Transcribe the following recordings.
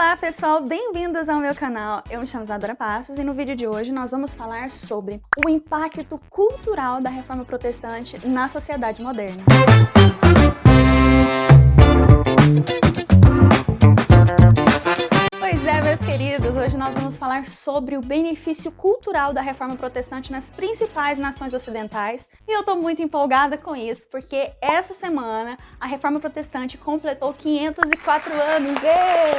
Olá pessoal, bem-vindos ao meu canal. Eu me chamo Isadora Passos e no vídeo de hoje nós vamos falar sobre o impacto cultural da Reforma Protestante na sociedade moderna. Pois é, meus queridos, hoje nós vamos falar sobre o benefício cultural da Reforma Protestante nas principais nações ocidentais. E eu tô muito empolgada com isso, porque essa semana a Reforma Protestante completou 504 anos.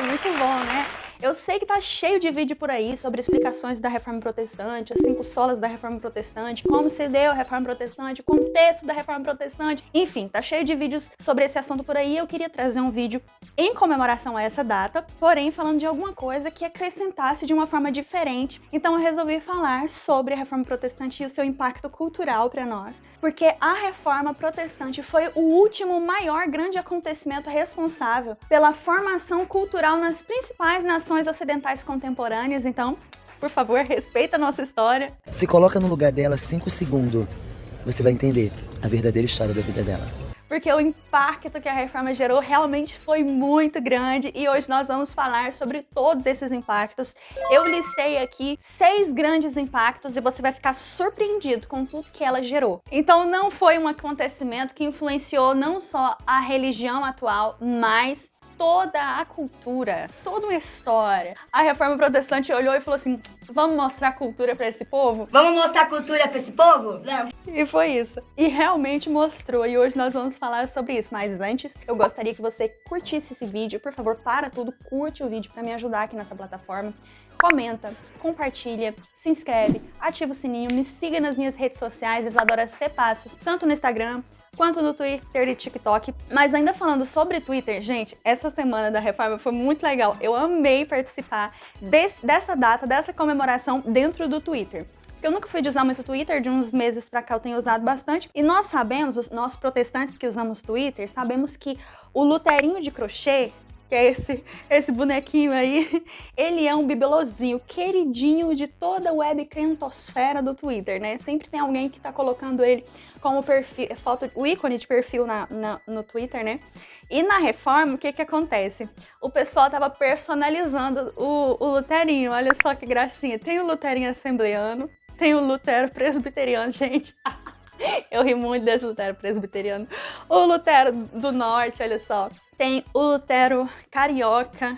Muito bom, né? Eu sei que tá cheio de vídeo por aí sobre explicações da Reforma Protestante, as 5 solas da Reforma Protestante, como se deu a Reforma Protestante, o contexto da Reforma Protestante, enfim, tá cheio de vídeos sobre esse assunto por aí. Eu queria trazer um vídeo em comemoração a essa data, porém falando de alguma coisa que acrescentasse de uma forma diferente. Então eu resolvi falar sobre a Reforma Protestante e o seu impacto cultural para nós, porque a Reforma Protestante foi o último maior grande acontecimento responsável pela formação cultural nas principais nações ocidentais contemporâneas. Então, por favor, respeita a nossa história. Se coloca no lugar dela 5 segundos, você vai entender a verdadeira história da vida dela. Porque o impacto que a Reforma gerou realmente foi muito grande e hoje nós vamos falar sobre todos esses impactos. Eu listei aqui 6 grandes impactos e você vai ficar surpreendido com tudo que ela gerou. Então não foi um acontecimento que influenciou não só a religião atual, mas toda a cultura, toda uma história. A Reforma Protestante olhou e falou assim: vamos mostrar a cultura para esse povo? Vamos mostrar a cultura para esse povo? Vamos. E foi isso. E realmente mostrou. E hoje nós vamos falar sobre isso. Mas antes, eu gostaria que você curtisse esse vídeo. Por favor, para tudo, curte o vídeo para me ajudar aqui nessa plataforma. Comenta, compartilha, se inscreve, ativa o sininho, me siga nas minhas redes sociais, Isadora C. Passos, tanto no Instagram quanto no Twitter e TikTok. Mas ainda falando sobre Twitter, gente, essa semana da Reforma foi muito legal. Eu amei participar dessa data, dessa comemoração dentro do Twitter. Eu nunca fui de usar muito Twitter, de uns meses pra cá eu tenho usado bastante. E nós sabemos, nós protestantes que usamos Twitter, sabemos que o luterinho de crochê, que é esse bonequinho aí, ele é um bibelozinho, queridinho de toda a web crentosfera do Twitter, né? Sempre tem alguém que tá colocando ele como perfil, o ícone de perfil no Twitter, né? E na Reforma, o que que acontece? O pessoal tava personalizando o luterinho, olha só que gracinha. Tem o luterinho assembleano, tem o lutero presbiteriano, gente. Eu ri muito desse lutero presbiteriano. O lutero do norte, olha só. Tem o lutero carioca.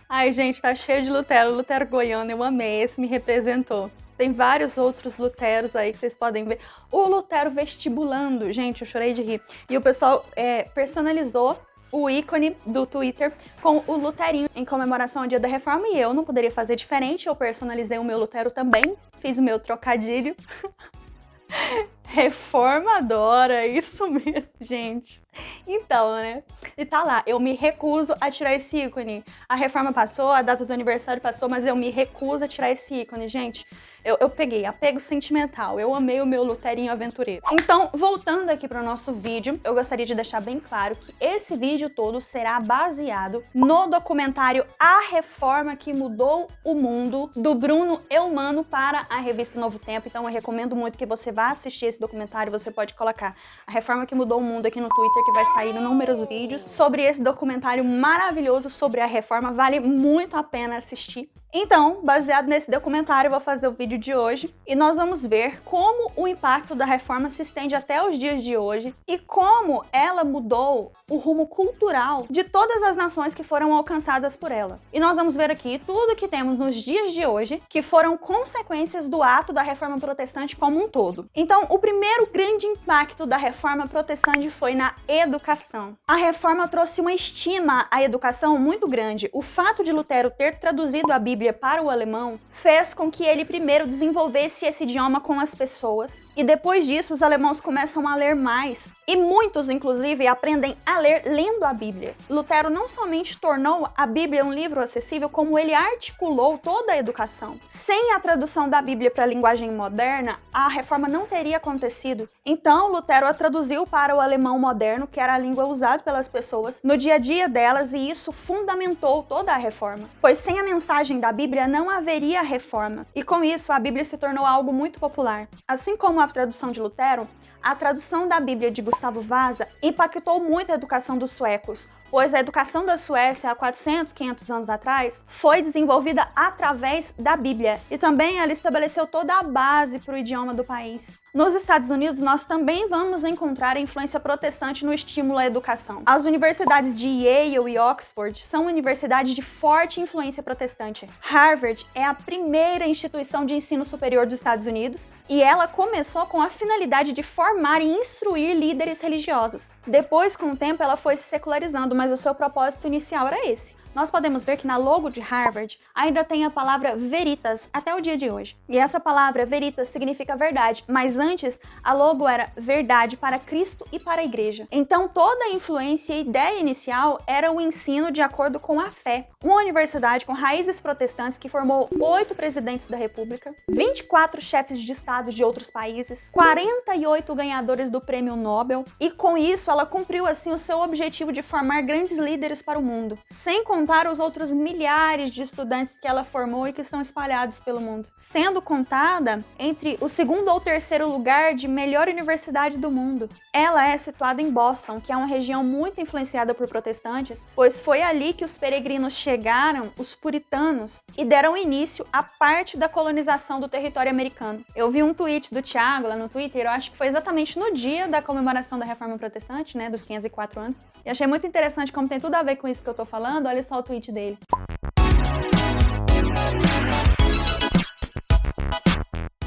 Ai, gente, tá cheio de lutero. O lutero goiano, eu amei, esse me representou. Tem vários outros luteros aí que vocês podem ver. O lutero vestibulando, gente, eu chorei de rir. E o pessoal personalizou o ícone do Twitter com o luterinho em comemoração ao Dia da Reforma. E eu não poderia fazer diferente, eu personalizei o meu lutero também. Fiz o meu trocadilho. Reformadora, isso mesmo, gente. Então, né? E tá lá, eu me recuso a tirar esse ícone. A reforma passou, a data do aniversário passou, mas eu me recuso a tirar esse ícone, gente. Eu peguei apego sentimental, eu amei o meu luterinho aventureiro. Então, voltando aqui para o nosso vídeo, eu gostaria de deixar bem claro que esse vídeo todo será baseado no documentário A Reforma que Mudou o Mundo, do Bruno Eumano para a revista Novo Tempo. Então eu recomendo muito que você vá assistir esse documentário. Você pode colocar A Reforma que Mudou o Mundo aqui no Twitter, que vai sair inúmeros vídeos sobre esse documentário maravilhoso sobre a Reforma. Vale muito a pena assistir. Então, baseado nesse documentário, eu vou fazer o vídeo de hoje e nós vamos ver como o impacto da Reforma se estende até os dias de hoje e como ela mudou o rumo cultural de todas as nações que foram alcançadas por ela. E nós vamos ver aqui tudo que temos nos dias de hoje que foram consequências do ato da Reforma Protestante como um todo. Então, o primeiro grande impacto da Reforma Protestante foi na educação. A Reforma trouxe uma estima à educação muito grande. O fato de Lutero ter traduzido a Bíblia para o alemão fez com que ele primeiro desenvolvesse esse idioma com as pessoas e depois disso os alemãos começam a ler mais e muitos inclusive aprendem a ler lendo a Bíblia. Lutero não somente tornou a Bíblia um livro acessível, como ele articulou toda a educação. Sem a tradução da Bíblia para a linguagem moderna, a reforma não teria acontecido. Então Lutero a traduziu para o alemão moderno, que era a língua usada pelas pessoas no dia a dia delas, e isso fundamentou toda a reforma, pois sem a mensagem da Bíblia não haveria reforma, e com isso a Bíblia se tornou algo muito popular. Assim como a tradução de Lutero, a tradução da Bíblia de Gustavo Vasa impactou muito a educação dos suecos. pois a educação da Suécia há 400, 500 anos atrás foi desenvolvida através da Bíblia e também ela estabeleceu toda a base para o idioma do país. Nos Estados Unidos, nós também vamos encontrar a influência protestante no estímulo à educação. As universidades de Yale e Oxford são universidades de forte influência protestante. Harvard é a primeira instituição de ensino superior dos Estados Unidos e ela começou com a finalidade de formar e instruir líderes religiosos. Depois, com o tempo, ela foi se secularizando, mas o seu propósito inicial era esse. Nós podemos ver que na logo de Harvard ainda tem a palavra veritas até o dia de hoje. E essa palavra veritas significa verdade, mas antes a logo era verdade para Cristo e para a igreja. Então toda a influência e ideia inicial era o ensino de acordo com a fé. Uma universidade com raízes protestantes que formou 8 presidentes da República, 24 chefes de estado de outros países, 48 ganhadores do Prêmio Nobel, e com isso ela cumpriu assim o seu objetivo de formar grandes líderes para o mundo, sem contar os outros milhares de estudantes que ela formou e que estão espalhados pelo mundo, sendo contada entre o 2º ou 3º lugar de melhor universidade do mundo. Ela é situada em Boston, que é uma região muito influenciada por protestantes, pois foi ali que os peregrinos chegaram, os puritanos, e deram início à parte da colonização do território americano. Eu vi um tweet do Thiago lá no Twitter, eu acho que foi exatamente no dia da comemoração da Reforma Protestante, né, dos 504 anos, e achei muito interessante como tem tudo a ver com isso que eu tô falando. Olha só o tweet dele.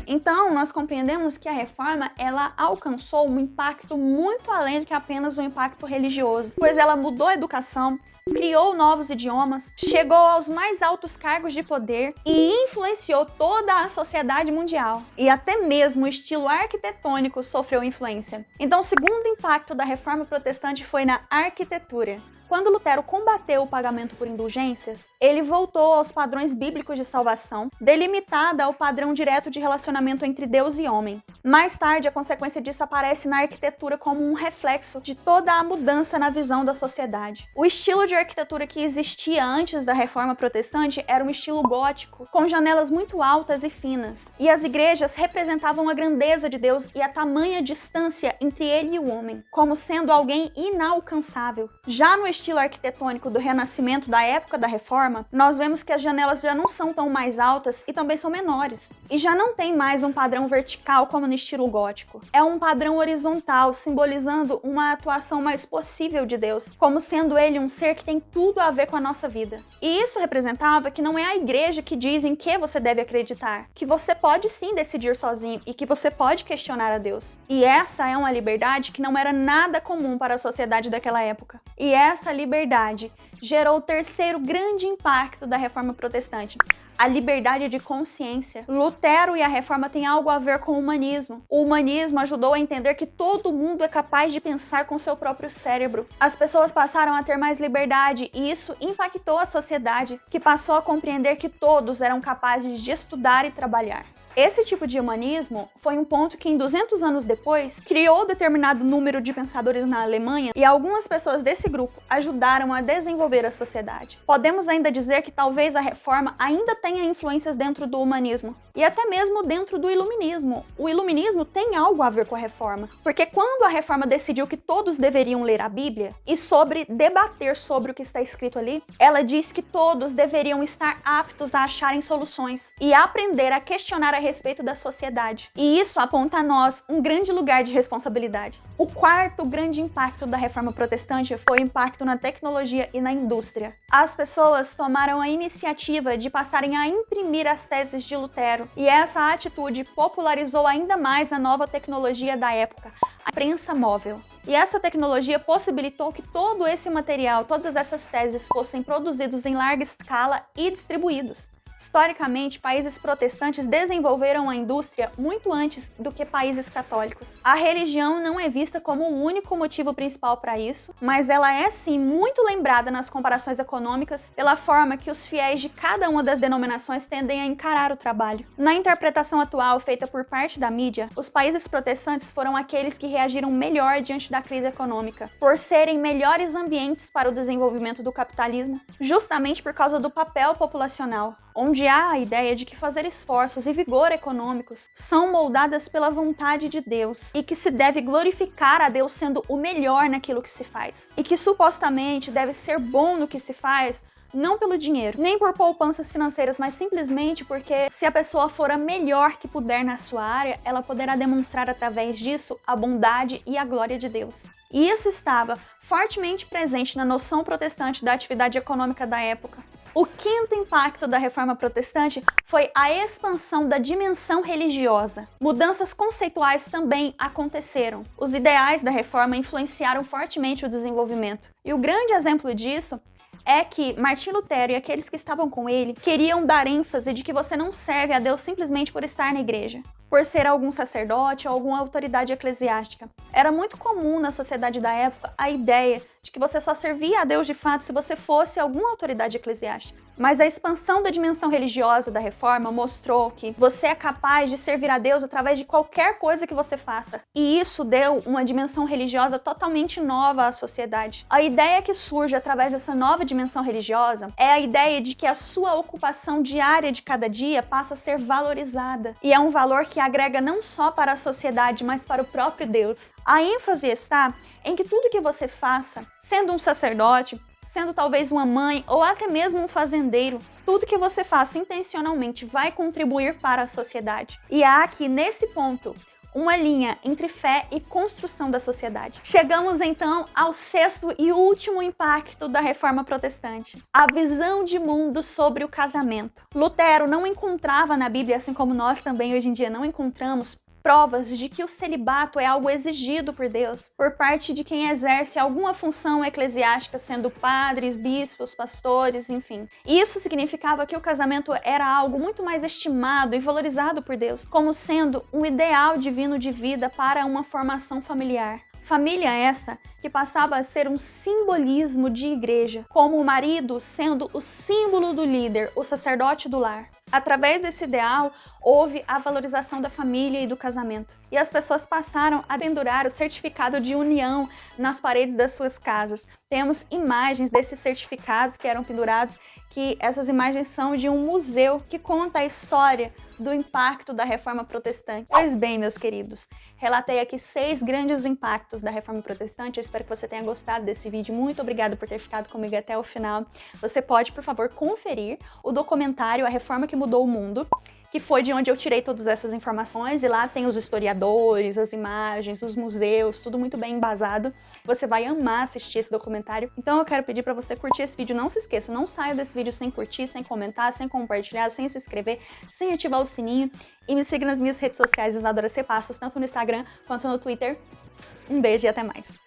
Então, nós compreendemos que a reforma, ela alcançou um impacto muito além do que apenas um impacto religioso, pois ela mudou a educação, criou novos idiomas, chegou aos mais altos cargos de poder e influenciou toda a sociedade mundial. E até mesmo o estilo arquitetônico sofreu influência. Então, o segundo impacto da reforma protestante foi na arquitetura. Quando Lutero combateu o pagamento por indulgências, ele voltou aos padrões bíblicos de salvação, delimitada ao padrão direto de relacionamento entre Deus e homem. Mais tarde, a consequência disso aparece na arquitetura como um reflexo de toda a mudança na visão da sociedade. O estilo de arquitetura que existia antes da Reforma Protestante era um estilo gótico, com janelas muito altas e finas, e as igrejas representavam a grandeza de Deus e a tamanha distância entre ele e o homem, como sendo alguém inalcançável. Já no estilo arquitetônico do Renascimento da época da Reforma, nós vemos que as janelas já não são tão mais altas e também são menores. E já não tem mais um padrão vertical como no estilo gótico. É um padrão horizontal, simbolizando uma atuação mais possível de Deus, como sendo ele um ser que tem tudo a ver com a nossa vida. E isso representava que não é a igreja que diz em que você deve acreditar, que você pode sim decidir sozinho e que você pode questionar a Deus. E essa é uma liberdade que não era nada comum para a sociedade daquela época. E essa liberdade gerou o terceiro grande impacto da Reforma Protestante: a liberdade de consciência. Lutero e a Reforma têm algo a ver com o humanismo. O humanismo ajudou a entender que todo mundo é capaz de pensar com seu próprio cérebro. As pessoas passaram a ter mais liberdade e isso impactou a sociedade, que passou a compreender que todos eram capazes de estudar e trabalhar. Esse tipo de humanismo foi um ponto que, em 200 anos depois, criou determinado número de pensadores na Alemanha e algumas pessoas desse grupo ajudaram a desenvolver a sociedade. Podemos ainda dizer que talvez a Reforma ainda tenha influências dentro do humanismo e até mesmo dentro do iluminismo. O iluminismo tem algo a ver com a Reforma, porque quando a Reforma decidiu que todos deveriam ler a Bíblia e debater sobre o que está escrito ali, ela diz que todos deveriam estar aptos a acharem soluções e aprender a questionar a respeito da sociedade. E isso aponta a nós um grande lugar de responsabilidade. O quarto grande impacto da Reforma Protestante foi o impacto na tecnologia e na indústria. As pessoas tomaram a iniciativa de passarem a imprimir as teses de Lutero, e essa atitude popularizou ainda mais a nova tecnologia da época, a imprensa móvel. E essa tecnologia possibilitou que todo esse material, todas essas teses fossem produzidos em larga escala e distribuídos. Historicamente, países protestantes desenvolveram a indústria muito antes do que países católicos. A religião não é vista como o único motivo principal para isso, mas ela é sim muito lembrada nas comparações econômicas pela forma que os fiéis de cada uma das denominações tendem a encarar o trabalho. Na interpretação atual feita por parte da mídia, os países protestantes foram aqueles que reagiram melhor diante da crise econômica, por serem melhores ambientes para o desenvolvimento do capitalismo, justamente por causa do papel populacional, onde há a ideia de que fazer esforços e vigor econômicos são moldadas pela vontade de Deus e que se deve glorificar a Deus sendo o melhor naquilo que se faz. E que supostamente deve ser bom no que se faz, não pelo dinheiro, nem por poupanças financeiras, mas simplesmente porque se a pessoa for a melhor que puder na sua área, ela poderá demonstrar através disso a bondade e a glória de Deus. E isso estava fortemente presente na noção protestante da atividade econômica da época. O quinto impacto da Reforma Protestante foi a expansão da dimensão religiosa. Mudanças conceituais também aconteceram. Os ideais da Reforma influenciaram fortemente o desenvolvimento. E o grande exemplo disso é que Martim Lutero e aqueles que estavam com ele queriam dar ênfase de que você não serve a Deus simplesmente por estar na igreja, por ser algum sacerdote ou alguma autoridade eclesiástica. Era muito comum na sociedade da época a ideia de que você só servia a Deus de fato se você fosse alguma autoridade eclesiástica. Mas a expansão da dimensão religiosa da Reforma mostrou que você é capaz de servir a Deus através de qualquer coisa que você faça. E isso deu uma dimensão religiosa totalmente nova à sociedade. A ideia que surge através dessa nova dimensão religiosa é a ideia de que a sua ocupação diária de cada dia passa a ser valorizada. E é um valor que agrega não só para a sociedade, mas para o próprio Deus. A ênfase está em que tudo que você faça, sendo um sacerdote, sendo talvez uma mãe ou até mesmo um fazendeiro, tudo que você faça intencionalmente vai contribuir para a sociedade. E há aqui, nesse ponto, uma linha entre fé e construção da sociedade. Chegamos então ao sexto e último impacto da Reforma Protestante: a visão de mundo sobre o casamento. Lutero não encontrava na Bíblia, assim como nós também hoje em dia não encontramos, provas de que o celibato é algo exigido por Deus por parte de quem exerce alguma função eclesiástica, sendo padres, bispos, pastores, enfim. Isso significava que o casamento era algo muito mais estimado e valorizado por Deus, como sendo um ideal divino de vida para uma formação familiar. Família essa que passava a ser um simbolismo de igreja, como o marido sendo o símbolo do líder, o sacerdote do lar. Através desse ideal, houve a valorização da família e do casamento. E as pessoas passaram a pendurar o certificado de união nas paredes das suas casas. Temos imagens desses certificados que eram pendurados, que essas imagens são de um museu que conta a história do impacto da Reforma Protestante. Pois bem, meus queridos, relatei aqui 6 grandes impactos da Reforma Protestante. Eu espero que você tenha gostado desse vídeo. Muito obrigada por ter ficado comigo até o final. Você pode, por favor, conferir o documentário A Reforma que Mudou o Mundo, que foi de onde eu tirei todas essas informações, e lá tem os historiadores, as imagens, os museus, tudo muito bem embasado. Você vai amar assistir esse documentário. Então eu quero pedir para você curtir esse vídeo. Não se esqueça, não saia desse vídeo sem curtir, sem comentar, sem compartilhar, sem se inscrever, sem ativar o sininho. E me siga nas minhas redes sociais, Isadora C. Passos, tanto no Instagram quanto no Twitter. Um beijo e até mais.